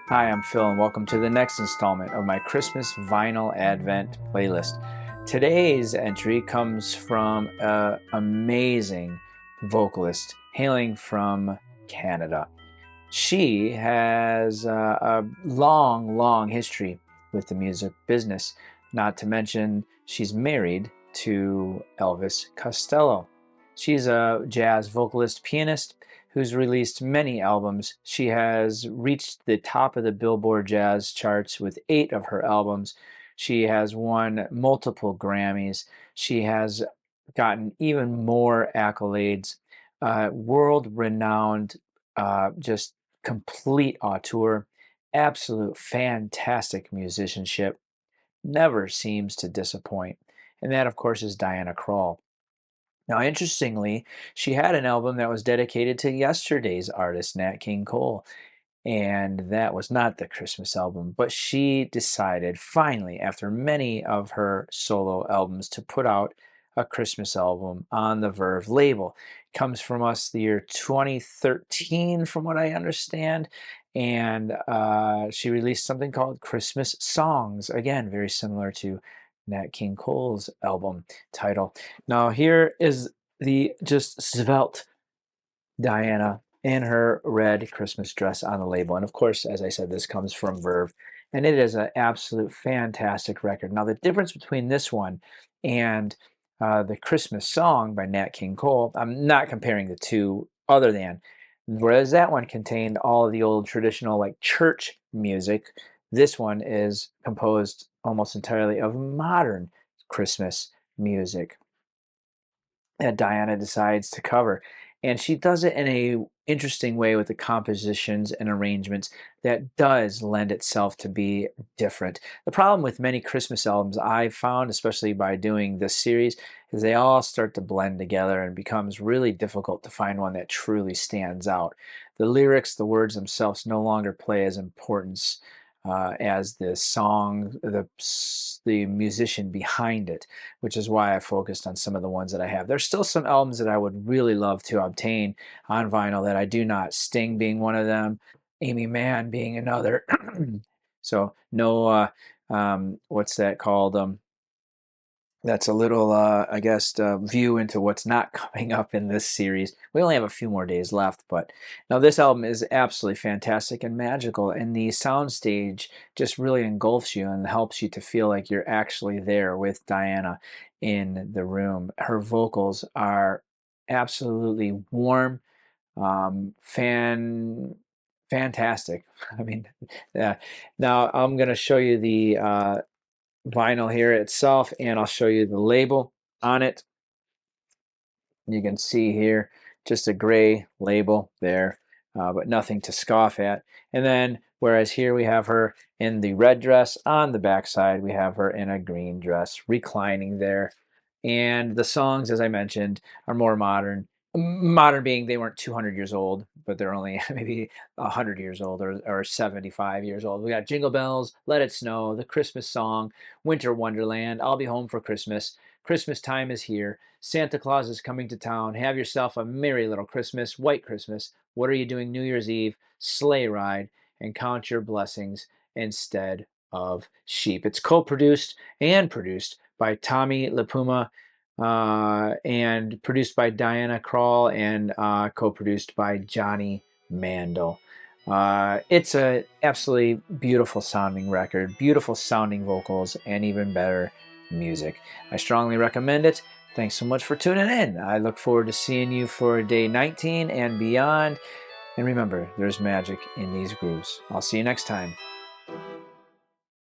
Hi, I'm Phil, and welcome to the next installment of my Christmas Vinyl Advent playlist. Today's entry comes from an amazing vocalist hailing from Canada. She has a long history with the music business, not to mention she's married to Elvis Costello. She's a jazz vocalist pianist who's released many albums. She has reached the top of the Billboard Jazz charts with 8 of her albums. She has won multiple Grammys. She has gotten even more accolades. World renowned, just complete auteur, absolute fantastic musicianship, never seems to disappoint. And that, of course, is Diana Krall. Now, interestingly, she had an album that was dedicated to yesterday's artist, Nat King Cole, and that was not the Christmas album, but she decided finally, after many of her solo albums, to put out a Christmas album on the Verve label. It comes from us the year 2013, from what I understand, and she released something called Christmas Songs, again, very similar to Nat King Cole's album title. Now, here is the just svelte Diana in her red Christmas dress on the label. And of course, as I said, this comes from Verve, and it is an absolute fantastic record. Now, the difference between this one and the Christmas Song by Nat King Cole, I'm not comparing the two, other than whereas that one contained all of the old traditional like church music, this one is composed almost entirely of modern Christmas music that Diana decides to cover. And she does it in a interesting way with the compositions and arrangements that does lend itself to be different. The problem with many Christmas albums I've found, especially by doing this series, is they all start to blend together and it becomes really difficult to find one that truly stands out. The lyrics, the words themselves no longer play as importance as the song, the musician behind it, which is why I focused on some of the ones that I have. There's still some albums that I would really love to obtain on vinyl that I do not. Sting being one of them, Amy Mann being another. So no, what's that called? That's a little, I guess, view into what's not coming up in this series. We only have a few more days left, but now this album is absolutely fantastic and magical, and the soundstage just really engulfs you and helps you to feel like you're actually there with Diana in the room. Her vocals are absolutely warm, fantastic. I mean, yeah. Now I'm going to show you the vinyl here itself, and I'll show you the label on it. You can see here just a gray label there, but nothing to scoff at. And then whereas here we have her in the red dress, on the back side we have her in a green dress reclining there. And the songs, as I mentioned, are more modern. Modern being they weren't 200 years old, but they're only maybe 100 years old, or 75 years old. We got Jingle Bells, Let It Snow, The Christmas Song, Winter Wonderland, I'll Be Home for Christmas, Christmas Time is Here, Santa Claus is Coming to Town, Have Yourself a Merry Little Christmas, White Christmas, What Are You Doing New Year's Eve, Sleigh Ride, and Count Your Blessings Instead of Sheep. It's co-produced and produced by Tommy LaPuma, and produced by Diana Krall, and co-produced by Johnny Mandel. It's a absolutely beautiful sounding record, beautiful sounding vocals, and even better music. I strongly recommend it. Thanks so much for tuning in. I look forward to seeing you for day 19 and beyond. And remember, there's magic in these grooves. I'll see you next time.